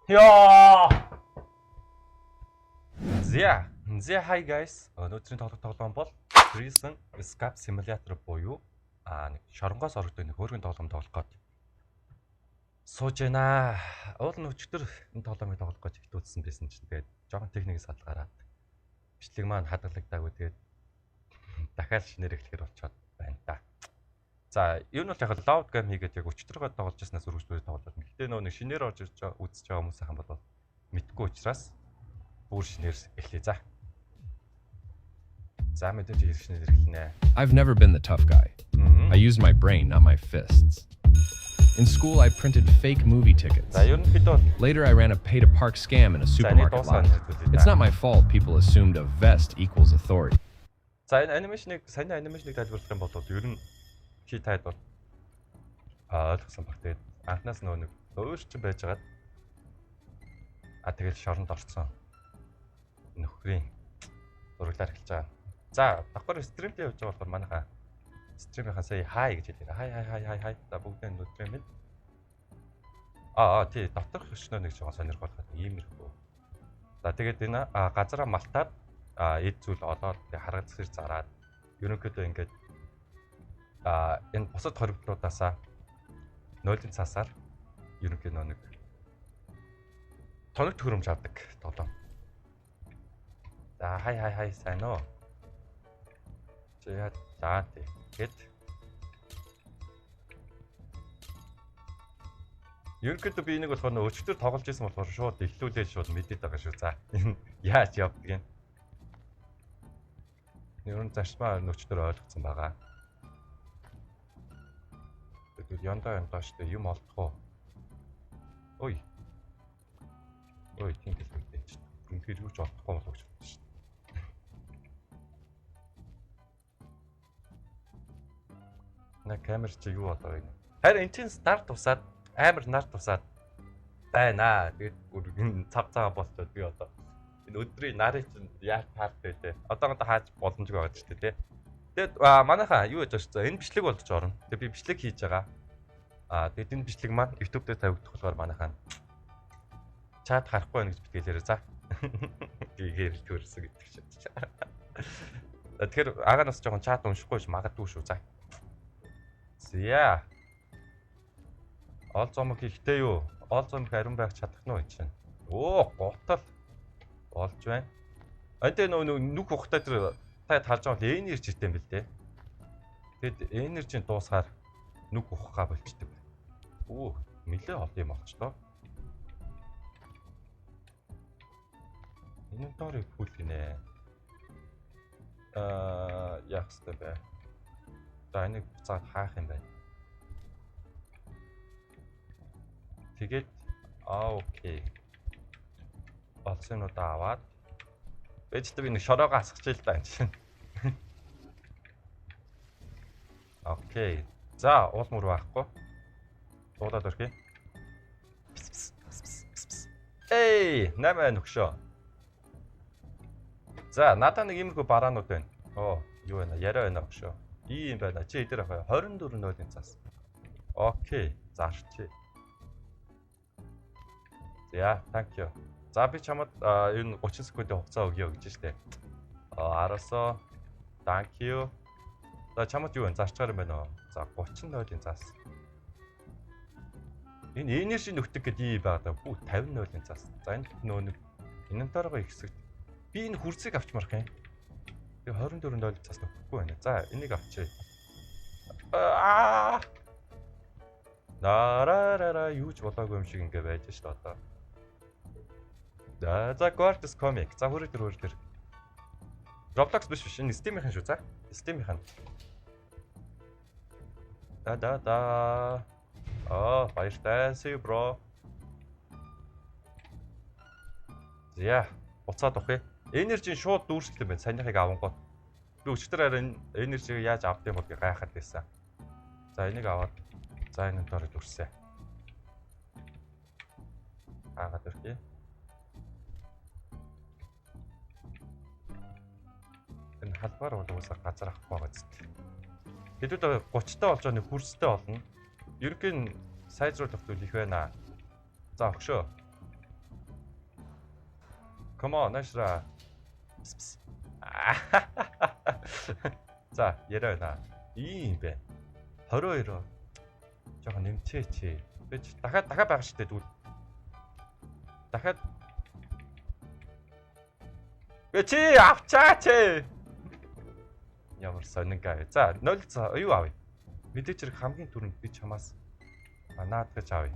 Яа. Hi guys. Өнөөдрийн тоглоом бол Prison Escape Simulator буюу нэг шоронгоос орогдсон нэг хөөргөн тоглоом тоглох гээд сууж байна. Уул нь өчтөр энэ тоглоомыг тоглох гэж хитүүлсэн байсан чинь тэгээд жоохон техникийн сал гараад бичлэг маань хадгалагдаагүй тэгээд дахиад шинээр эхлэхээр болчиход байна та. За, ер нь бол яг loud game хийгээд яг өчтөргөө тоглож яснаас өргөжлөөр тоглож байна. Гэхдээ нэг шинээр орж ирж байгаа үзэж байгаа хүмүүс хаан бол мэдгүй учраас бүр шинээр эхлэе за. За мэдээж ирэх шинээр эхлэнэ. I've never been the tough guy. I used my brain, not my fists. In school, I printed fake movie tickets. Later, I ran a pay-to-park scam in a supermarket lot. It's not my fault people assumed a vest equals authority. За, энэ анимашныг тайлбарлах юм бол ер нь чи таад бол ойлгосон баг. Тэгээд анхнаас нэг өөрчлөлт байж байгаад тэгэл шоронд орсон нөхрийн зураглаар эхэлж байгаа. За, давхар стримтэй явж байгаа болохоор манайхаа стримийнхаа сая хай гэж хэлээ. Хай. За бүгдээ өдрөө минь. Тий, доторх өчнөө нэг жоохон сонирхолтой иймэрхүү. За тэгээд энэ газараа малтаад эд зүйл олоод харгац зэрэг зараад ерөнхийдөө ингээд энэ бусад хоригдлуудаасаа нойлын цаасаар ерөнхийдөө нэг тоног төхөөрөмж авдаг тоглоом. За хай сайн уу. За тэгээд ерөнхийдөө би энийг болохоор өчтөр тоглож исэн болохоор шууд эхлүүлээд шууд мэдээд байгаа шүү. За яаж явдаг юм. Ер нь зарчмаа өчтөр ойлгоцсон байгаа. Тэгээд яндаа штэ юм олдох уу. Ой, тийм л үү ч. Гүн хэрэгж олдохгүй болов гэж бодсон шүү. На камер чи юу болоо юм. Харин энэ чинь старт тусаад амар нар тусаад байна. Тэгээд бүр цав болчиход би одоо энэ өдрийн нарыг чинь яаж таард байлээ. Одоо хааж боломжгүй байгаа ч тийм. Тэгээд манайхаа юу яж байгаа энэ бичлэг болж орно. Тэгээд би бичлэг хийж байгаа. Тэгээд энэ бичлэг маань YouTube дээр тавигдах болохоор манайхаа чат харахгүй байх гэж битгэлээрээ за. Гэхээр л төрсөн гэдэг чинь. Тэгэхээр агаанаас жоохон чат уншихгүй магадгүй шүү за. Зя. Олзомог ихтэй юу? Олзомог ариун байх чадах нь вэ чинь? Готал болж байна. Антэй нүх ухтай тэр таад харж байгаа бол энерги житэй юм бэл дээ. Тэгэд энержийн дуусгаар нүх ухгаа болчдөг. Нэлээ олон юм болчдоо. Инвентарийг фул гинэ. Яах ёстой бэ? За энийг буцаад хаах юм байна. Тэгээд окей. Олсонуудаа аваад бэжтэй би нэг шороогоо асгаж ил та энэ чинь. Окей. За уул мөр байхгүй. Дуудаад өрхий. Эй, намаа нөхшөө. За, надаа нэг иймэрхүү бараанууд байна. Юу байна? Яриа байна өгшөө. Ийм байна. Чи эдэр аваа 24 нойлын цаас. Окей, зарчи. За, thank you. За би чамд энэ 30 секундын хугацаа өгье гэж штэ. Арасоо. Thank you. За чамд юу вэ? Зарчгаар юм байна уу? За 30 нойлын цаас. Энэ энержи нөхдөг гэдэг юм байна. Бүү 50 нойлын цаас. За энэ нөө нэг инвентаргаа их хэсэг. Би энэ хүрцгийг авчмарх юм. Тэгээ 24 нойлын цаас нөхгүй байна. За энийг авчия. Нарарара юу ч болоогүй юм шиг ингээ байж штэ одоо. За Quartz comic. За хөрөг төр. Roblox биш. Энэ Steam-ийн шүү. За. Steam-ийн. Да. Баяртай. See you bro. За, буцаад авах. Энержийн шууд дүүрсэлтэй байна. Санийхыг авангууд. Би өчтөр харин энержиг яаж авдсан юм бол гайхаад байсан. За энийг аваад за энэ дөрөв дүрсээ. Хаагаад өрхий. Энэ халбаар бол уусаа газар авахгүй байгаа зү. Хэдүүд 30-тай болж байгаа нэг хүрстэй болно. Ерөнхийн сайжруулах зүйл их байна. За өгшөө. Come on, наашра. За, яриа байна. Ийм бэ. 22. Жохон нэмчээч. Би дахиад байгаа шүү дээ тэгвэл. Дахиад. Гэ чи авчаач. Ямар сонингаа. За, 0 юу авъя? Мэдээч хэрэг хамгийн түрүүнд би чамаас наад гэж авъя.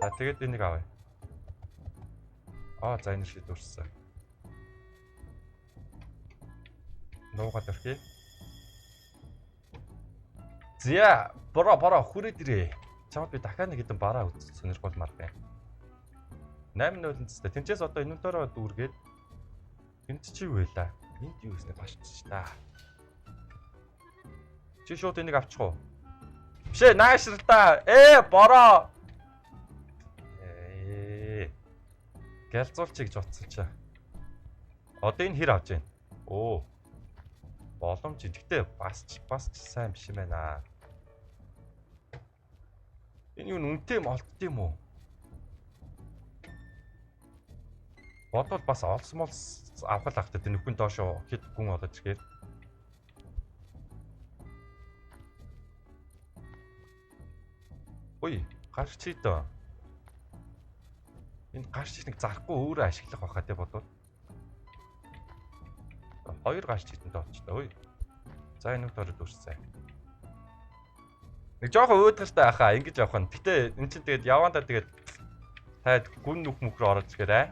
За, тэгээд энийг авъя. За энэ шиг дурсан. Нуугаад өрхий. Зя, бороо хүрээд ирээ. Чамд би дахиад нэг хэдэн бараа үзэх сонирхолмаар байна. 8-0 зүстэй. Тэнцээс одоо энэ дөрөв дүүргээд энд чи юу байлаа? Энд юу гэснээр башчих та. Чи шууд энийг авчих уу? Бишээ наашралтаа. Бороо. Гэлзуулчих гэж утсан чаа. Одоо энэ хэр авч байна? Боломж идэхтэй бас ч сайн биш юм байна. Энэ юу үнэтэй молдд юм уу? Бодвол бас олсмол авах л ахтай нөхөн доошоо хэд гүн олож ирэхээр. Гарч чи дөө. Энд гарч нэг зарахгүй өөрөө ашиглах байхаа те бодвол. 2 гарч хитэн доолчтой. За энэ дөрөв дүрсээ. Нэг жоохон өөдгөлтэй байхаа ингэж явах нь. Гэтэ эн чинь тэгээд явандаа тэгээд таад гүн нүх мөхрөө орож ирээрээ.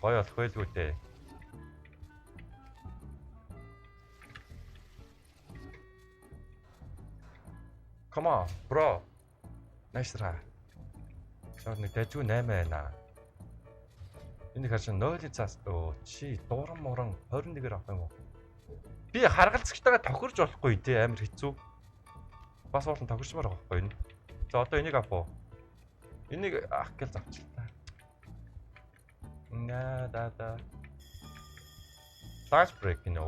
Гоё болох байлгүй дээ. Come on, bro. Nice try. Нэг дажгүй 8 байна. Энийг харж 0-ийн цаас чи дууран муран 21-ээр авах юм уу? Би харгалзагчтайгаа тохирж болохгүй дээ амар хэцүү. Бас уулын тохирчмаар байгаа байхгүй энэ. За одоо энийг авах уу? Энийг авах гэж авчлаа. Да. Flash break нэ.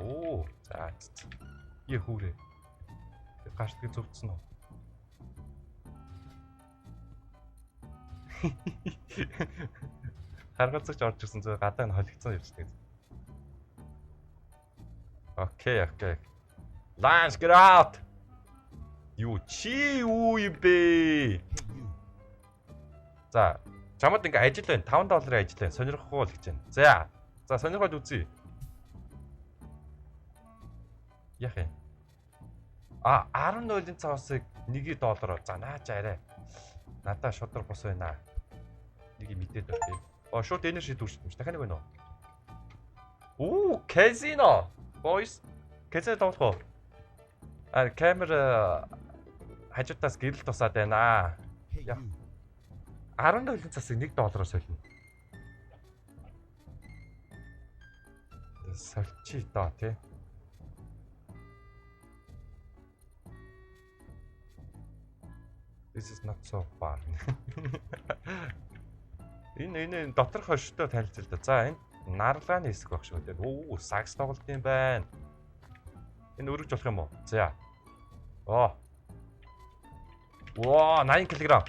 За. Хүүрээ. Гартыг зөвцсөн үү? Харгалзагч орж ирсэн зөв гадаа нь холигдсон явчихдаг. Окей. Lance get out. Юу юм бэ? За, чамд ингээ ажил байна. $5 ажил байна. Сонирхохгүй л гэж байна. За сонирхоод үзье. Яах юм? 10-0-ийн цаосыг $1. За наач арай. Надаа шудраг бос байна. Нэг мэдээд өгье. Шууд энер шид дүрч юм. Дахиад нэг байна уу? Казино. Boys. Казино тоглох уу? Камера хажуутаас гэрэл тусаад байна. 10-ийн цасыг $1 солино. Сольчи доо тий. This is not so far. Энэ доторх хоштой танилцал да. За энэ нарлааны хэсэг баг шүү дээ. Сакс тоглолт юм байна. Энэ өргөж болох юм уу? За. 80 кг.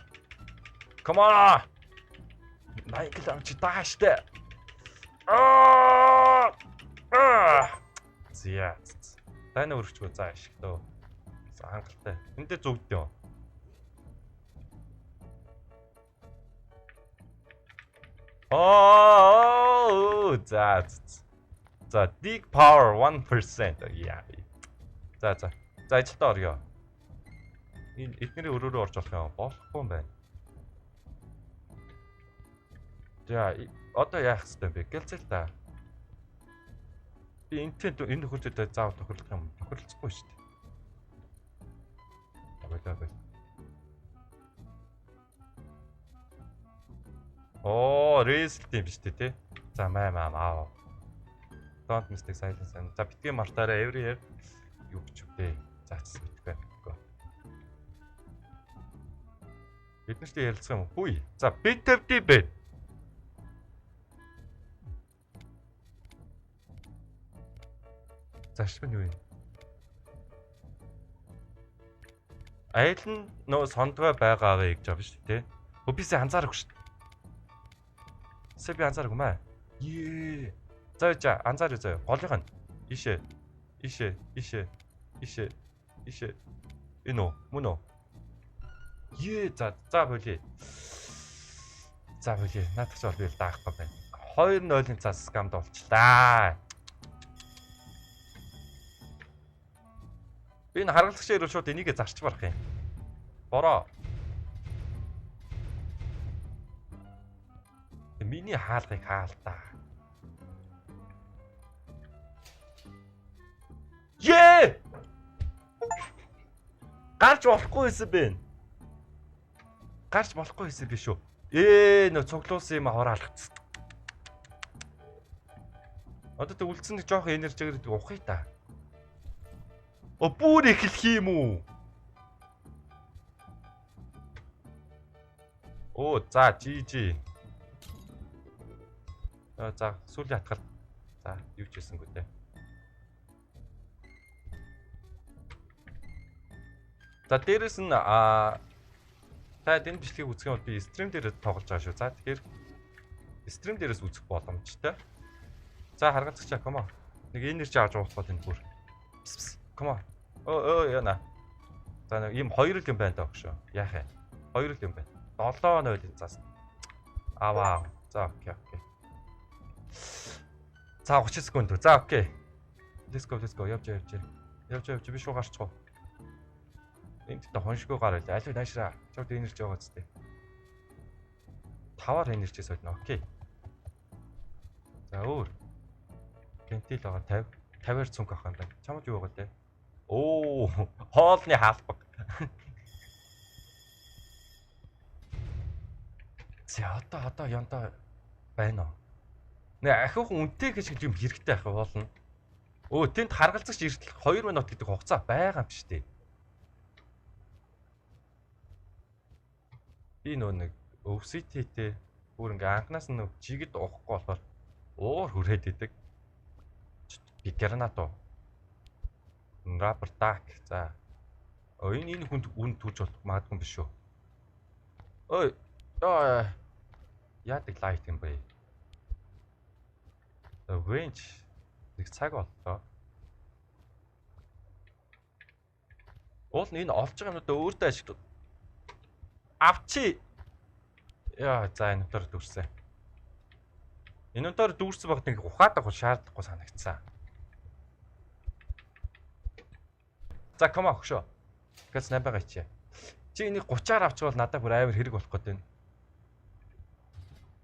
Come on. 80 кг чи тааштай. Зя. Таны өргөчгөө за ашигтөө. За хангалттай. Эндээ зүгдөө. За, dig power 1%. Яа. За, ажилдаа орё. Энэ эднэрийн өрөөрөө орж болох юм болохгүй юм байна. За, одоо яах ёстой бэ? Гэлцэл та. Би энэ нөхөрлөлтөд заавал тохирлох юм. Тохирлцохгүй шүү дээ. Абай. Рейсл тийм биш үү те. За маа. Don't mistake silence. За битгий мартаараа every year юу гэж үгүй. Заац битгүй. Бид нартай ярилцах юм уу? За бит тавьдээ бэ. Зашгүй юу юм? Айл нь нөө сондгой байгаагаа гэж байгаа шүү дээ. Өбисээ анзаарахгүй шүү дээ. Сэ би анзааргүй маа. Ее. За анзаарю заяа. Голынх нь. Ишээ. Энэ үү? Мөн үү? Ее. За болий. Наадах ч бол би даахгүй байна. 2-0-ын цаас скамд болчлаа. Би энэ харгалзагчаар ирвэл шууд энийгээ зарч барах юм. Бороо. Миний хаалгыг хаалтаа. Ее! Гарч болохгүй байсан бэ? Гарч болохгүй байсан би шүү. Нөө цуглуулсан юм хороалгацсан. Одоо тэг үлдсэн нэг жоох энержигээр ухъя та. Бүр эхлэх юм уу? За GG. За сүүлийн хатгал. За юу ч хийсэнгүй дээ. За дээрэс нь та энэ бичлэгийг үзэх юм бол би стрим дээр тоглож байгаа шүү. За тэгэхээр стрим дээрээс үзэх боломжтой. За харгалзагчаа come on. Нэг энержи авч уулах энэ бүр. Come on. Яна. За нэг ийм 2 л юм байна даа өгшөө. Яах вэ? 2 л юм байна. 7-0 цаас. Аваа. За окей. За 30 секунд. За окей. Let's go. Явж. Би шууд гарчих уу. Энд та хоншгүй гараа. Аль наашраа. Чод энержи байгаа зү. 5-аар энержи сольно. Окей. За өөр. Гентил байгаа 50-аар цүнх авах юм байна. Чамд юу байгаа те? Хоолны хаалбаг. За одоо янда байна уу? Нэ ахих үнтэй гэж юм хэрэгтэй ах болно. Тэнд харгалзагч эртэл 2 минут гэдэг хугацаа байгаа юм биш үү? Би нэг өвситэтэй бүр ингээ анханаас нь жигэд уухгүй болохоор уур хүрээд идэг. Би гранато. Рапер так. За. Энэ хүнд үн түүж болох магадгүй биш үү? Яадаг лайт юм бэ? Range нэг цаг боллоо. Уул нь энэ олж байгаа юмудаа өөртөө ашиглав. Авчи. За энэ дотор дүүрсэн. Энэ дотор дүүрсэн багт нэг ухаад авах шаардлагагүй санагдсан. За come on хөшөө. Гэс 8 байгаа чи. Чи энийг 30-аар авчихвал надад бүр амар хэрэг болох гээд байна.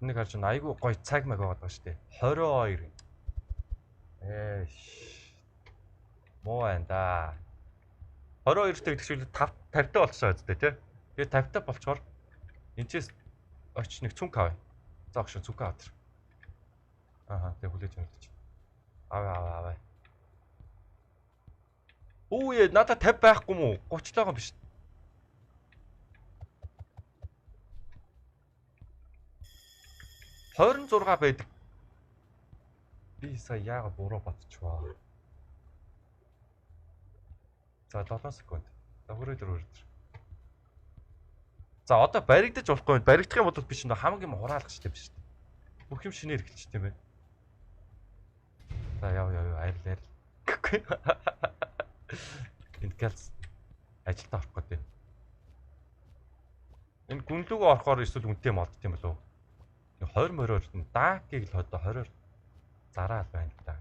Энийг харж байна. Айгу гоё цаг маяг байгаа шүү дээ. 22. Муу энэ. 22-тэй гэдэг чинь 50-тай болчихсон үстэй тий. Тэгээд 50-тай болчоор энэчээс оч нэг цүнх авъя. За огшин цүнх аваад. Тэг хүлээж өгч. Аваа. Надад 50 байхгүй мүү? 30 тайгаа биш. — 26 байдаг. Би сая яага буруу бодчихваа. За 7 секунд. За хүрээдэр. За одоо баригдаж болохгүй. Баригдах юм бол би чинь хамгийн хураалгах штеп биш. Бүх юм шинээр эхэлчих тийм ээ. За яв арил. Энд гэлс ажилдаа орох гэдэг. Энэ гүнлүүгөө орохоор эсвэл үнтэй модд юм болов уу? 20 мороор даакийг л одоо 20-оор зараад байна л да.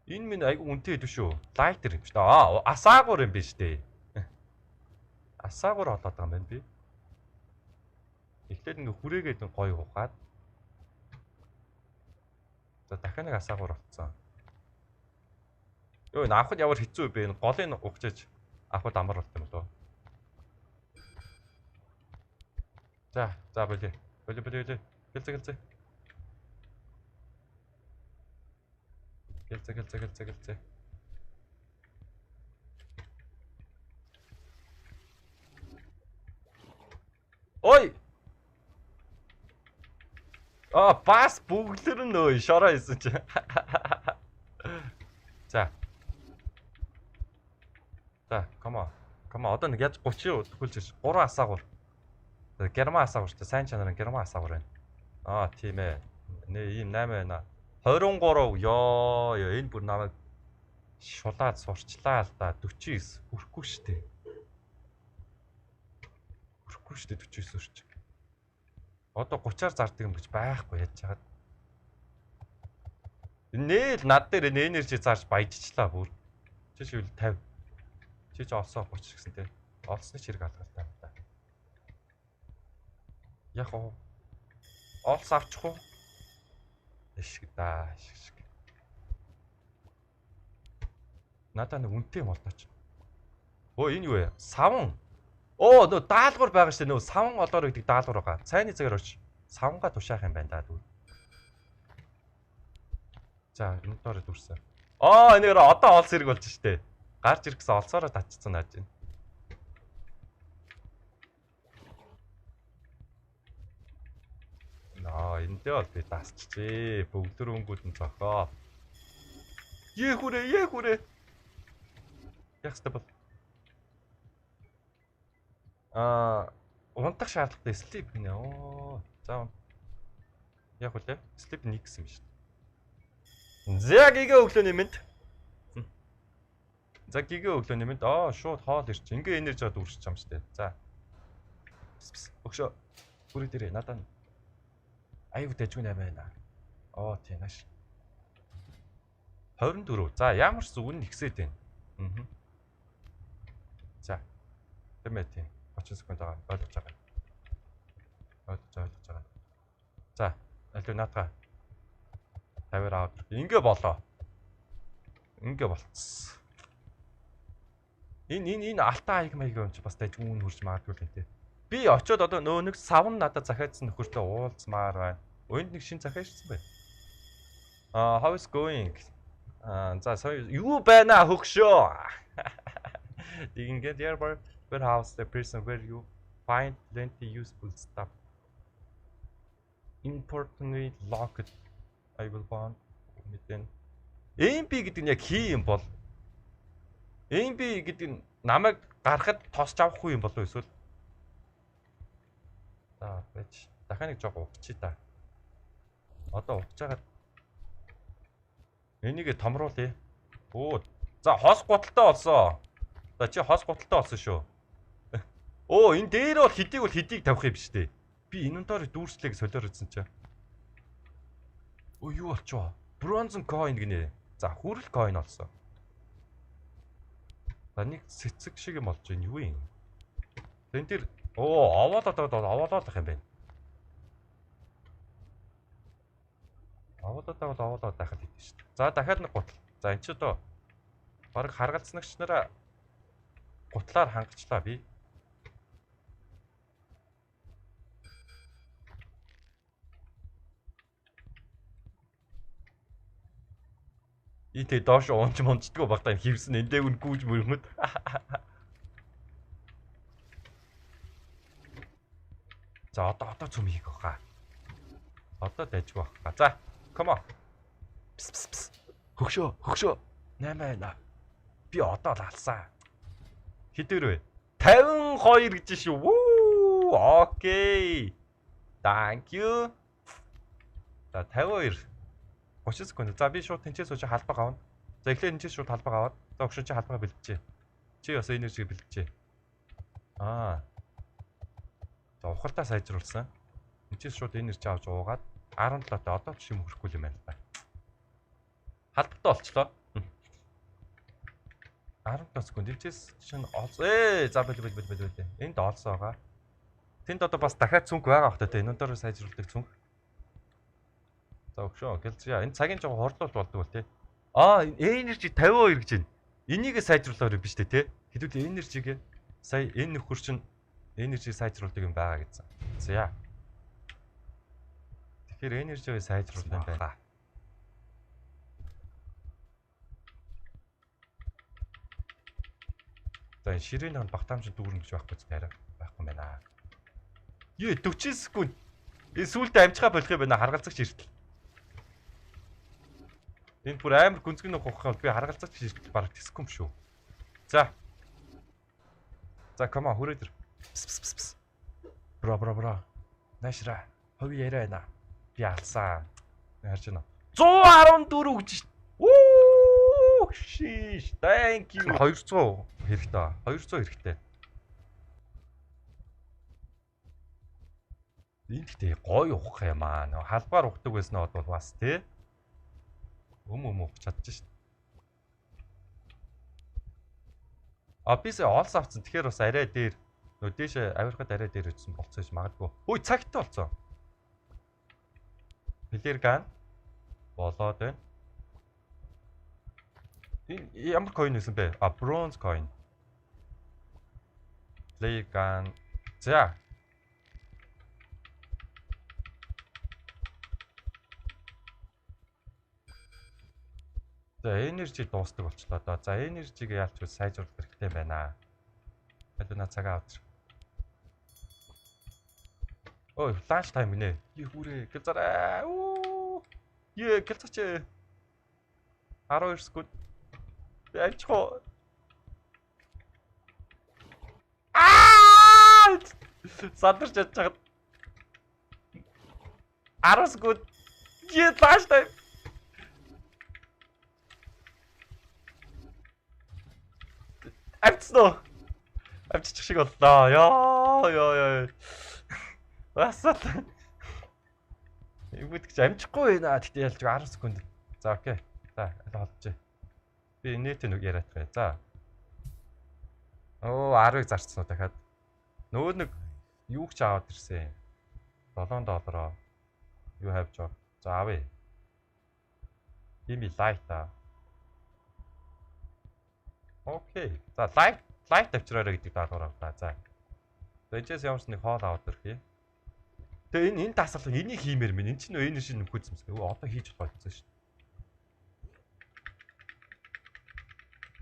Энэ минь айгу үнтэй хэдв шүү. Лайтер юм шүү дээ. Асаагуур юм биш дээ. Асаагуур олоод байгаа юм байна би. Эхлээд ингээ хүрээгээд гоё ухаад. За дахиад нэг асаагуур олцсон. Энэ авахд ямар хэцүү бэ? Голыг ухчиж авахд амар болт юм болоо. За болий. Гэлцээ. Гэлцээ. Ой! Бас бүглэр нөө шороо хийсэн чи. За, come on. Одоо нэг яаж 30 төгөлж 3 асаагуур. Герман асаагаар шүү дээ. Сайн чанарын герман асаагаар байна. Аа тийм ээ. Нэ ийм 8 байна. 23 ёо энэ бүр намайг шулаад сурчлаа л да. 49 хүрэхгүй шүү дээ. Хүрэхгүй шүү дээ 49 өрч. Одоо 30-аар зардаг юм гэж байхгүй яаж чагаад. Нээл над дээр энержи зарж баяжчлаа бүр. Чи шивл 50. Чи ч олсоо 30 гэсэн те. Олсны ч хэрэг алгалтай юм да. Яг оо. Олс авчих уу? Эшг да, эшг. Надаа нэг үнэтэй юм болтооч. Оо энэ юу вэ? Савн. Оо нөө даалгавар байгаа шүү дээ. Нөө савн олоор гэдэг даалгавар байгаа. Цайны цагаар очиж савнгаа тушаах юм байна да дүү. За энэ доор дүрсэн. Энээр одоо олс хэрэг болж штэ. Гарч ирэх гэсэн олсоороо татчихсан нааж байна. Эндээ бол би дасчихжээ. Бүгдэр өнгүүд нь зохоо. Ехүрэ. Яхстай бол. Унтах шаардлагатай sleep гинэ. За. Яг үлээ. Sleep 1 гэсэн юм шүү дээ. За гигээ өглөөний мэд. За гигээ өглөөний мэд. Шууд хоол ирч. Ингээ энерги жоод үрсэж юм шүү дээ. За. Өгшөө. Бүрий дээрээ надаа. Аюу дэжгүй нэмэна. Тийм нааш. 24. За ямар ч зүг нь ихсээд байна. За. Тэмээ тийм. 30 секунд байгаа. Ойлгож байгаа. За, аль наатга 50-аар аваад. Ингээ болоо. Ингээ болцсон. Энэ алтан аяг маяг юм чи бас дэжгүүн хурж магадгүй л энэ. Би очиод одоо нөө нэг савн надад захиадсан нөхөртөө уулзмаар байна. Өнд нэг шин захиажсан байна. How is going? За юу байна хөгшөө? You can get your warehouse the person where you find plenty useful stuff. Importantly locked. I will bond within. AMP гэдэг нь яг хий юм бол. AMP гэдэг нь намайг гарахад тосч авах юм болов эсвэл. За байж. Дахиад нэг жоо угчий та. Одоо угч хагаад энийг томруулъя. За хос гуталтай болсон. За чи хос гуталтай болсон шүү. Энэ дээр бол хэдийг тавих юм биш үү? Би инвентори дүүрслээг солиор үзсэн чаа. Юу болчихоо? Bronze coin гинэ. За хүрэл coin болсон. За нэг цэцэг шиг юм болж байна. Юу юм? Тэн дээр овоолоод их юм байна. Овоолоод байхад идэв шүү дээ. За дахиад нэг гутал. За энэ ч одоо бараг харгалцнагч нараа гутлаар хангачлаа би. Итэ доош унждгоо багтаа хивсэн эндээ үн гүүж мөрмөд. За одоо цөм хийх баха. Одоо дайжгүй баха. За, come on. Пс. Хөгшөө. 8 байна. Би одоо л алсан. Хэдэр вэ? 52 гэж шүү. Окей. Thank you. За 52. 30 секунд. За би шууд тэнцээ сууж халбаг авна. За эхлээд тэнцээ шууд халбаг аваад. За өгшөө чи халбага бэлтжээ. Чи бас энержиг бэлтжээ. За ухалтаа сайжруулсан. Тэнцээ шууд энержи авч уугаад 17 та одоо ч юм хөрөхгүй юм байна л да. Халбагтаа олчлоо. 17 секунд. Тэнцээс чинь за бэл. Энд олсон байгаа. Тэнд одоо бас дахиад цүнх байгаа бохтой те. Энэ дээр сайжруулдаг цүнх. За өгшөө гэлзээ. Энэ цагийн жоо хордлол болдог бол те. Энержи 52 гэж байна. Энийг сайжруулахаар биш те. Хэдүүл энержигээ сая энэ нөхөр чинь энержиг сайжруулдаг юм байгаа гэсэн. За. Тэгэхээр энержигээ сайжруулсан байна. За ширээний багтаамж дүүрнэ гэж байхгүй зэрэг байхгүй байна. 40 секунд. Сүүлдээ амжихаа болох юм байна. Харгалзагч иртэл. Энэ бүр амар гүнзгий нөхөх би харгалзагч иртэл бараг тэсэхгүй юм шүү. За. За come on хүрээ дэр. Бра. Наашра. Ховь яриа байна. Би алсан. Харж байна. 114 гэж. Оо, шиш. Thank you. 200 хэрэгтэй. 200 хэрэгтэй. Энд ихтэй гоё ухах юм аа. Халбаар ухдаг байсан нь бол бас тий. Өмөө чадчих шít. Бисээ олс авцсан. Тэгэхээр бас арай дээр нөө дээшээ авирахад арай дээр үтсэн болцсон гэж магадгүй. Үй цагтай болцсон. Пелерган болоод байна. Энэ ямар coin байсан бэ? Bronze coin. Playgun. За. За, energy дуустдаг болчлоо доо. За, energy-г яалч үл сайжруулах хэрэгтэй байна. Алина цагаа авч. Ой, flash time гинэ. Хүүрээ, гэлзараа. Оо. Гэлцаач. 12 секунд. Альчхоо. Садарч чадчихад. 10 секунд. Flash time. Авцноо. Авчих шиг боллоо. Яа. Басат. Игүүдгч амжихгүй байна. Тэгтээ ялж 10 секунд. За окей. За, олж. Би нийт нэг яриад бай. За. Оо, 10-ыг зарцсан уу дахиад. Нөгөө нэг юу ч аваад ирсэн. $7. You have job. За авъя. Give me light та. Окей. За лайт авчраарай гэдэг даалгавар авлаа. За. Эжээс ямар ч нэг хоол аваад ирхий. Тэгээ энэ тасал энийг хиймээр минь. Энд чинь энэ шин нөхөд юмсгээ. Одоо хийж болох байсан шүү дээ.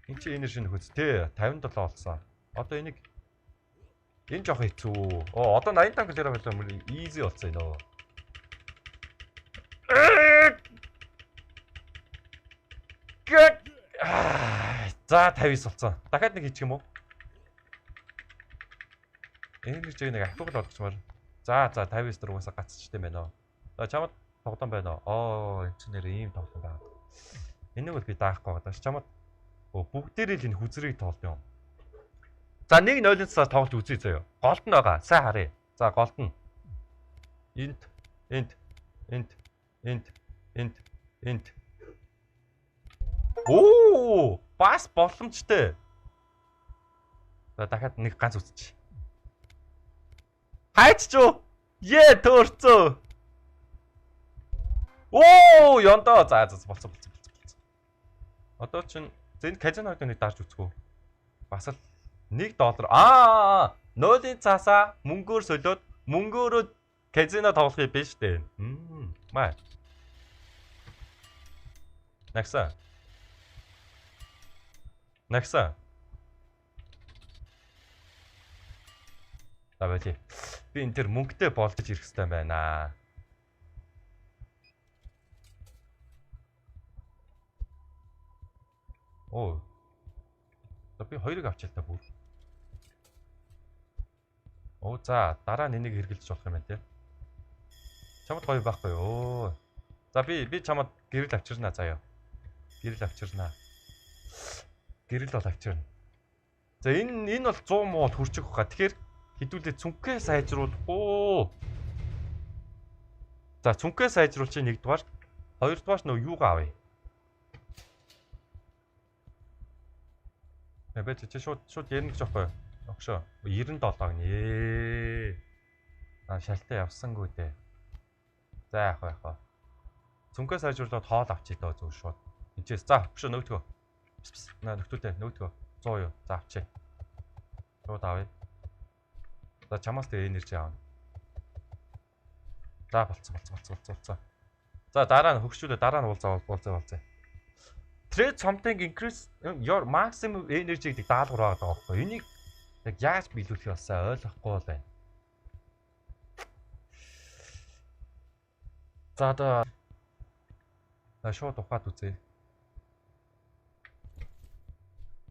Энд чинь энэ шин нөхөд тий 57 болсон. Одоо энийг энэ жоох хэцүү. Одоо 85 кг байлаа easy болсон энэ. За 59 болсон. Дахиад нэг хийчих юм уу? Энержиг нэг ахиуг л олгочмаар. За 59 дээр угаасаа гацчтэй байна. За чамд тоглоом байна. Энэ ч нэр ийм тоглоом байна. Энийг бол би даахгүй байгаа. Чамд бүгдээрээ л энэ хүзрийг тоглоно юм. За 1-0-ын цаас тоглож үзье заяа. Голд нь байгаа. Сайн харъя. За голд нь. Энд. Оо! Бас боломжтой. За дахиад нэг ганц үзчих. Хайччуу. Төөрцөө. Оо, ёндоо. За болцсон. Одоо чинь зэнд казиноог нэг дарж үзгөө. Бас л $1. 0-ын цаасаа мөнгөөр солиод мөнгөөрөө казино тоглохыг биш дээ. Маа. Нагса. Давай. Би энэ төр мөнгөтэй болдож ирэх хэрэгтэй байна. Оо. Би хоёрыг авчаал та бүр. Оо за дараа нь энийг хэрглэж болох юм байна те. Чамд гоё байхгүй юу? За би чамд гэрэл авчирнаа заяа. Гэрэл бол авчирна. За энэ бол 100 муу хүрчих واخа. Тэгэхээр хэдүүлээ цүнхээ сайжруулах. За цүнхээ сайжруул чи 1-р, 2-р нөө юугаа авъя. Бэж чи шууд ярина гэж байхгүй юу? Огшоо. $97 гинэ. Шалтай явсангүй дээ. За яах. Цүнхээ сайжруулаад хоол авчий дөө зөв шууд. Эцээс за огшоо нөгтгөө. Нөхдөөтэй нөгтгөө. 100 юу? За авчий. Шууд авъя. За чамаас тэгээ энержи аавна. За болцсон. За дараа нь хөгшүүлээ, дараа нь уулзаа. Trade something increase your maximum energy гэдэг даалгавар байгаа байхгүй. Энийг яг яаж биелүүлэх ёстой ойлгохгүй бол байна. За одоо шууд ухаад үзье.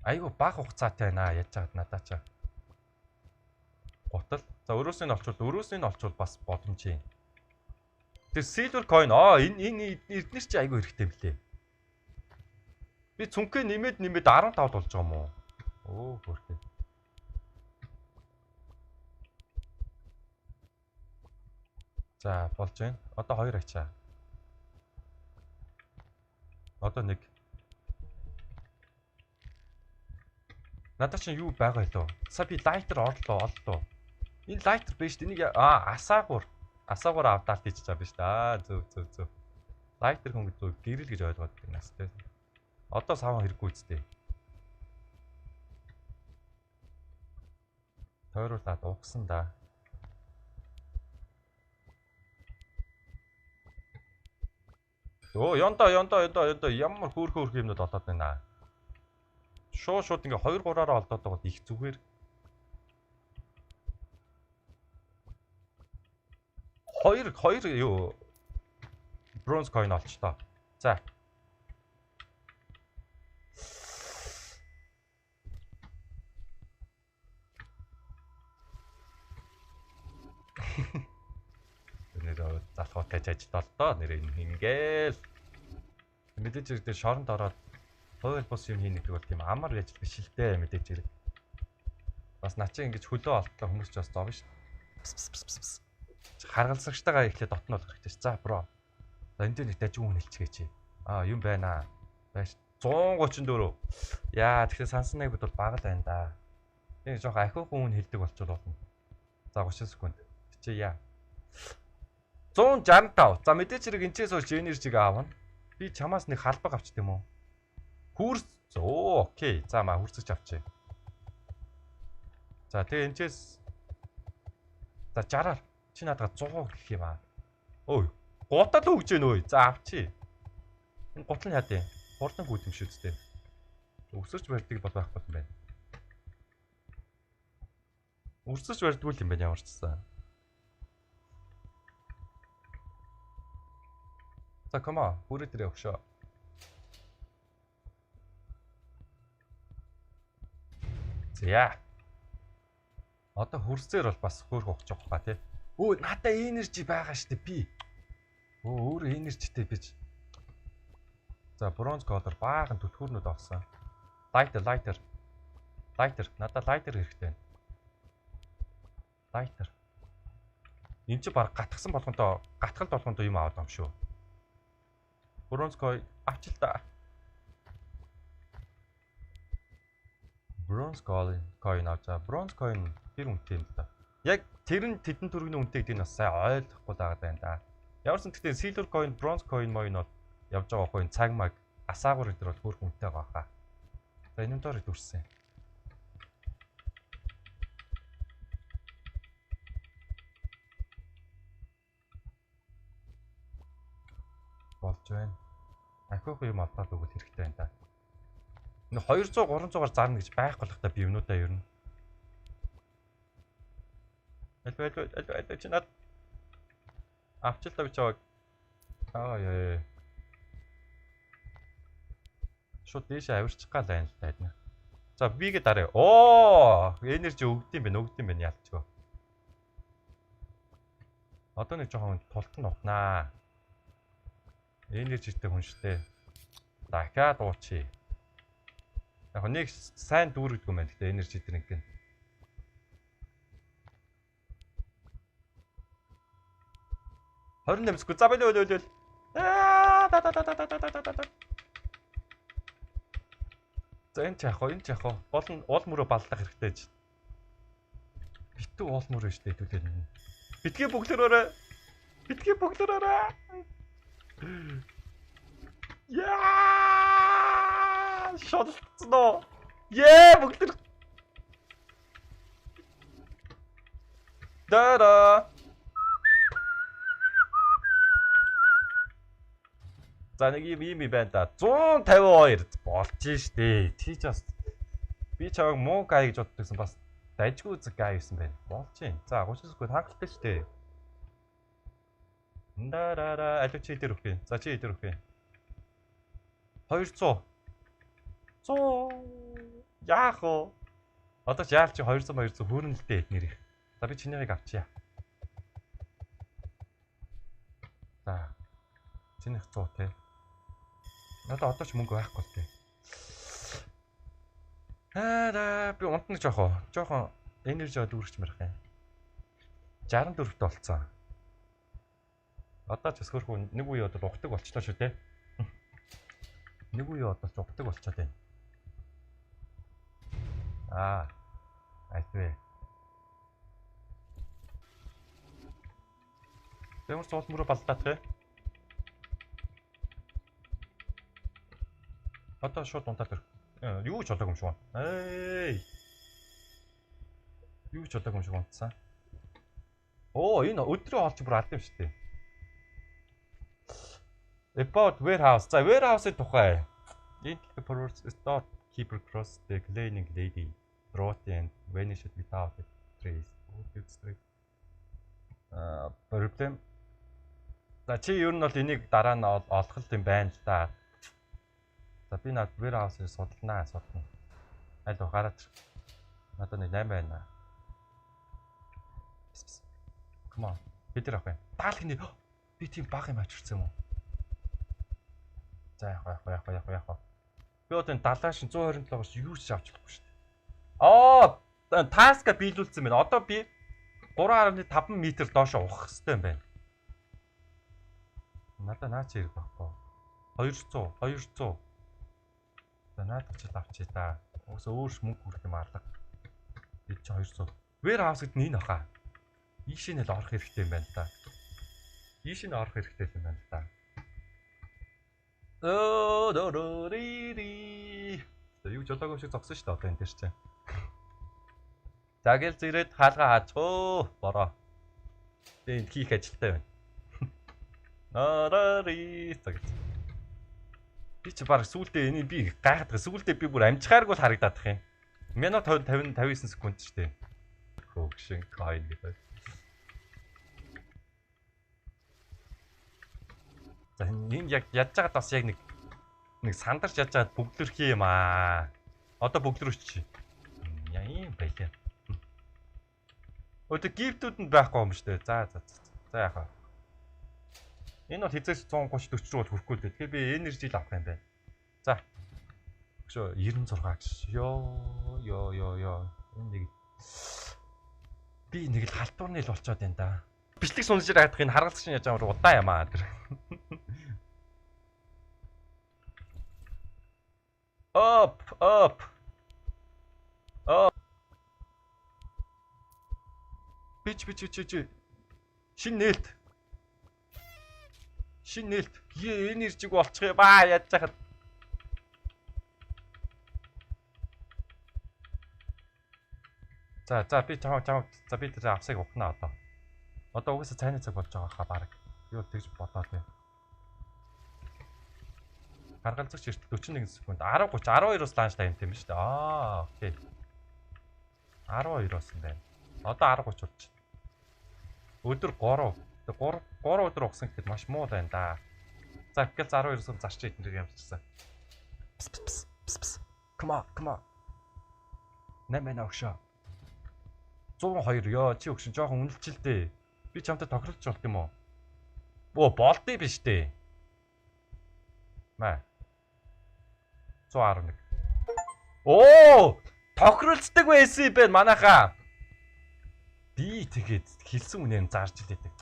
Айгу бага хугацаатай байна яаж чад надаа чаа. Гутал. За өрөөсний нь олчвол бас боломжийн. Тэр silver coin энэ эднэр чи айгүй хэрэгтэй мөлий. Би цүнхээ нэмээд 15 болж байгаа юм уу? Оо хөрхөө. За болж байна. Одоо 2 ачаа. Одоо 1. Надад чинь юу байгаа вэ? За би лайтер орлоо. Энэ лайтер биш үү? Энийг асаагаар авдаарт хийж байгаа биш үү? Зөв. Лайтер хүн зөв гэрэл гэж ойлгоод байна настай. Одоо саван хэрэггүй үстэй. Тойруулаад угсан да. Оо ёндоо ямар хөөрхөн юмнууд олоод байна. Шууд ингээ 2-3-аараа олдоод байгаа их зүгээр. Хоёр юу bronze coin олчлоо. За. Нэр залхууд тааж ажиллаа л доо нэр ингээл. Мэдээж зэрэг шоронд ороод хууль бус юм хийнэ гэдэг бол тийм амар ажил биш л дээ мэдээж зэрэг. Бас наа чи ингэж хөлөө олтлоо хүмүүс ч бас зов шүү дээ. Харгалзагчтайгаа ихлэ дотнол хэрэгтэй ш. За бро. За энэ нэг дажгүй хүн хэлчихээч. Юм байна. Байж 134. Яа тэгэхээр сансан найгууд бол бага л байна да. Тэгээ жоох ахиухан хүн хэлдэг болчихвол болно. За 30 секунд. Чи яа. 165. За мэдээж хэрэг энэчээс хойш энержиг аавна. Би чамаас нэг халбаг авчт юм уу? Хүрс. Окей. За маа хүрсэж авчи. За тэгээ энэчээс за 60-аар чи надад 100 гэх юм аа. Ой. Гутал өгж гэнэ өө. За авчи. Энэ гутал нь яа дээ? Хурдан гүйт юм шүү дээ. Өсөрч барьдаг бол байхгүй юм байна. Өсөрч барьдаг юм байна ямар ч гэсэн. За come on. Бүрээ дээр өгшөө. За. Одоо хөрсээр бол бас хөөх ухаж байгаа ба тий. Өө надаа энержи байгаа штэ би. Өөр энержитэй бич. За бронз колор баахан түлхүүрнүүд авсан. Лайтер. Надаа лайтер хэрэгтэй байна. Лайтер. Энд чи баг гатгсан болгондоо гатгалд болгондоо юм аваад юм шүү. Бронз coin авчил та. Bronze coin авчаа. Bronze coin тэр үнэтэй юм да. Яг тэр нь тэдэн төргийн үнэтэйг энэ бас сайн ойлгохгүй байгаа даа да. Ямарсан гэхдээ silver coin, bronze coin моин бол явж байгаа хөө цаг маг асаагуур энэ бол бүр үнэтэй байгаа хаа. За энэ доор дүрсэн. Болж байна. Ахиухан юм алдаад өгөх хэрэгтэй байна да. 200 300-аар зарна гэж байхгүй л та би юмнуудаа ер нь. Аль чи над авчлаа би чааг. Яа. Шууд дээш авирчих гал байна л та эднэ. За бигээ дараа. Энержи өгд юм байна ялчгүй. Одоо нэг жоохон тултан утнаа. Энержитэй хүн штэ. Дахиад уучи. Яг нэг сайн дүүрэгдгүй юм байна гэхдээ энержи drink гэн. Хорин нэмсгүй. За болоо. За энэ ч яах вэ? Уул мөрөө баллах хэрэгтэй ч. Битүү уул мөрөө штэ хэдүүлээ. Битгий бөглөрөөрэй. Яа! Шоцно. Бөглөр. Дара. За нэг юм байна да. 152 болж штэ. Чи ч бас би чааг муу гай гэж боддогсан бас дайжгүй зүг гай гэсэн байна. Болж юм. За 30-гүй таагалтай штэ. Ндарара аль чи дээр өгөх юм. За чи дээр өгөх юм. 200. 100. Яах вэ? Одоо ч яал чи 200 хүрнэлтэй эднэрийг. За би чинийгийг авчия. За. Чинийх 100 те. Надад одоо ч мөнгө байхгүй те. Би унтна жоохон энержи дүүрч мэрх юм. 64-т болцсон. Одоо ч өсгөрхөө нэг үе одоо ухдаг болчлоо шүү те. Нэг үе одоо ч ухдаг болчиход байна. Айгүй. Ямар цол мөрө балдаа те. Одоо шууд унтаад ир. Юу ч болоогүй юм шиг байна. Юу ч болоогүй юм шиг унтсан. Энэ өдрөө олж бүр алд юм шүү дээ. About warehouse. За warehouse-ийн тухай. Intelligent storekeeper cross the cleaning lady brought and vanished without a trace. Problem. За чи ер нь бол энийг дараа нь олох юм байна л да. За би над warehouse-ыг судалнаа. Аль гараад. Надад нэг 8 байна. Come on. Бид нар авах юм. Даалхны би тийм баг юм авчирсан юм уу? За яах. Би одоо 70-аас 127-оос юу ч авч болохгүй шүү дээ. Таска биелүүлсэн байна. Одоо би 3.5 м доош ухах хэрэгтэй юм байна. Надаа наач хэрэг баггүй. 200. За наадах ч авчий та. Угсаа өөрш мөнгө хүрэх юм алга. Би чи 200. Warehouse-д нь энэ баха. Ийшээ нэл орох хэрэгтэй юм байна та. Ийшээ нь орох хэрэгтэй юм байна та. Юу ч болоогүй шиг зогсон шүү дээ одоо энэ дээр чинь. За гэл зэрэг хаалга хаач. Бороо. Би энд хийх ажилтай байна. Би чи баг сүүлдээ энийг би гайхаад сүүлдээ би бүр амжихааргүй л харагдаад тах юм. Минут 59 секунд шүү дээ. Хөөгшин кайн гэдэг. За энэ яг ядж байгаад бас яг нэг сандарч ядж байгаад бөглөрх юм аа. Одоо бөглөрөч. Яа юм байлаа. Өдөө гифтүүд нь байхгүй юм шүү дээ. За яахаа. Энэ бол хязгаарч 130 40 руу хүрэхгүй л дээ. Тэгэхээр би энержи л авах юм байна. За. Өшөө 96 гэж. Йоо. Энэ би нэг л халтуурны л болцоод байна да. Бичлэг сунж ирэх энэ харгалзах чинь яаж амар удаа юм аа тэр. Up. Бич. Шин нээлт. Энержиг болчих ба яаж яхад. За би чамаг за би тэр авсыг ухнаа одоо. Одоо угаасаа цайны цаг болж байгаа хаа баг. Би бол тэгж бодоод байна. Харгалзагч эрт 41 секунд 10:30 12-оос ланч тайм тийм шүү дээ. Окей. 12-оос юм байна. Одоо 10:30 болж. Өдөр 3 өдөр ухсан гэхэд маш муу байна да. За гэвэл 12-оос зарч идэх юмчсан. Come on. 8 байна өгшөө. 102 ёо чи өгшин жоохон үнэлчилтэй. Би чамтай тохиролцож болт юм уу? Болдё биш дээ. Маа. 111. Тохиролцдог байсан юм байна манайхаа. Би тэгээд хэлсэн үнээр зарж илээдэг.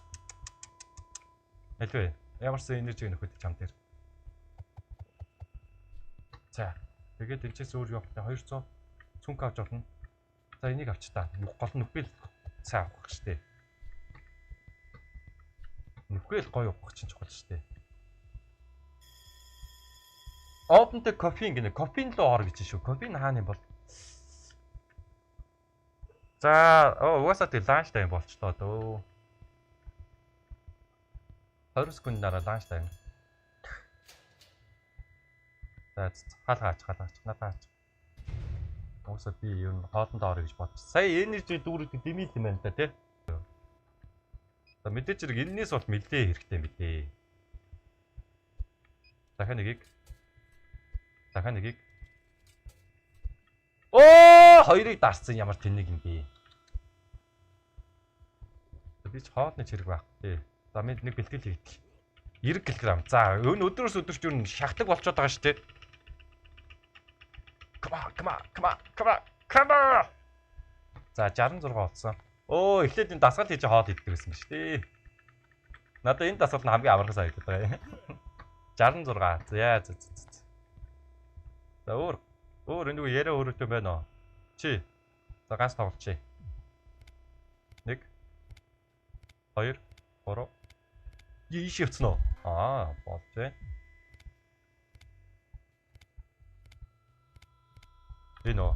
Аль вэ? Ямарсан энержиг нөхөд чам дээр. За. Тэгээд тэгчээс өөр явахтай 200 цүнх авч авах нь. За энийг авч та. Гол нүхэл цаа авах штэ. Нүхэл гоё авах чинь чухал штэ. Open the coffee гэнэ. Кофеин л ор гэж шүү. Кофеин хаана юм бол? За, угаасаа тэг ланч тайм болчлоо дөө. 20 секунд дараа ланч тайм. За, хаалгаач. Надаач. Угаасаа би ер нь хоолнд орё гэж бодсон. Сая энержи дүүрүүд дэмил юм байна да тий. За мэдээж хэрэг энэс бол нэлээ хэрэгтэй мэдээ. Дахиад нэгийг. Хоёрыг дарцсан ямар тэнэг юм бэ? Би ч хоолны зэрэг баг. Тий. За минь нэг бэлтгэл хийгдэл. 90 кг. За өн өдрөөс өдөрч юу шахдаг болчиход байгаа шүү дээ. Come on. За 66 болсон. Оо эхлээд энэ дасгал хийж хоол иддэг гэсэн ба шүү дээ. Надад энэ дасгал нь хамгийн аврагаас санагдаад байгаа юм. 66. За. За өөр энэ яриа өөрөөтэй байна уу? Чи. За ганц тоглолч. 1 2 3 ийш явцсан уу? Болж байна. Энэ үү?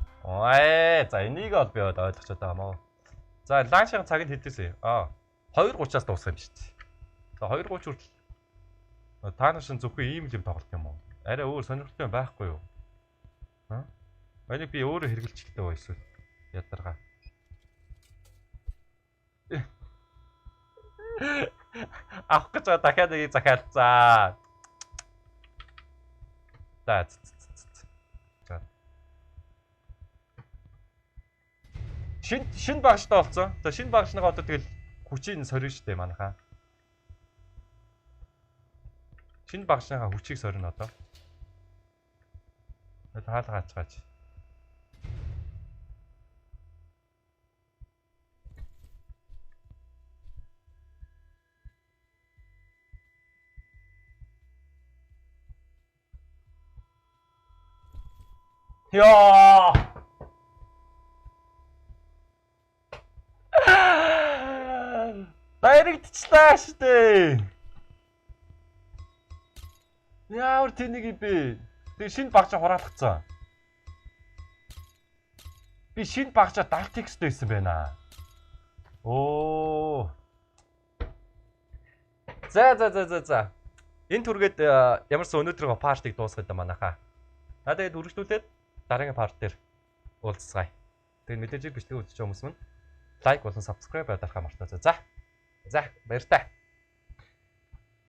За энийг бол би ойлгочиход байгаа мó. За ланшийн цагт хэдээсэй? 2:30-аас дуусах юм шүү дээ. За 2:30 хүртэл та нар шин зөвхөн ийм юм тоглох юм уу? Арай өөр сонирхолтой байхгүй юу? Энийг би өөрөө хэрэгжилчихтэй бай эсвэл ядаргаа. Авах гэж байгаа дахиад нэг захиалцаа. За. Шин багштай болсон. За шинэ багшныгаа одоо тэгэл хүчийг сорно шүү дээ манайхаа. Шинэ багшныхаа хүчийг сорно одоо. Хаалгаач. Яа! Дайрэгдчихлаа шүү дээ. Яавар тэнийг би. Тэг шинэ багчаа хураалгацсан. Би шинэ багчаа далт тексттэй байсан байна. Оо. За. Энэ түргээд ямарсан өнөөдрийнхөө партиг дуусгая да манайхаа. Надад үргэлжлүүлээд дараагийн парт дээр уулзцгаая. Тэгээд мэдээж бичлэг үзэж байгаа хүмүүс мань лайк болон subscribe дарахаа мартаа. За баяр та.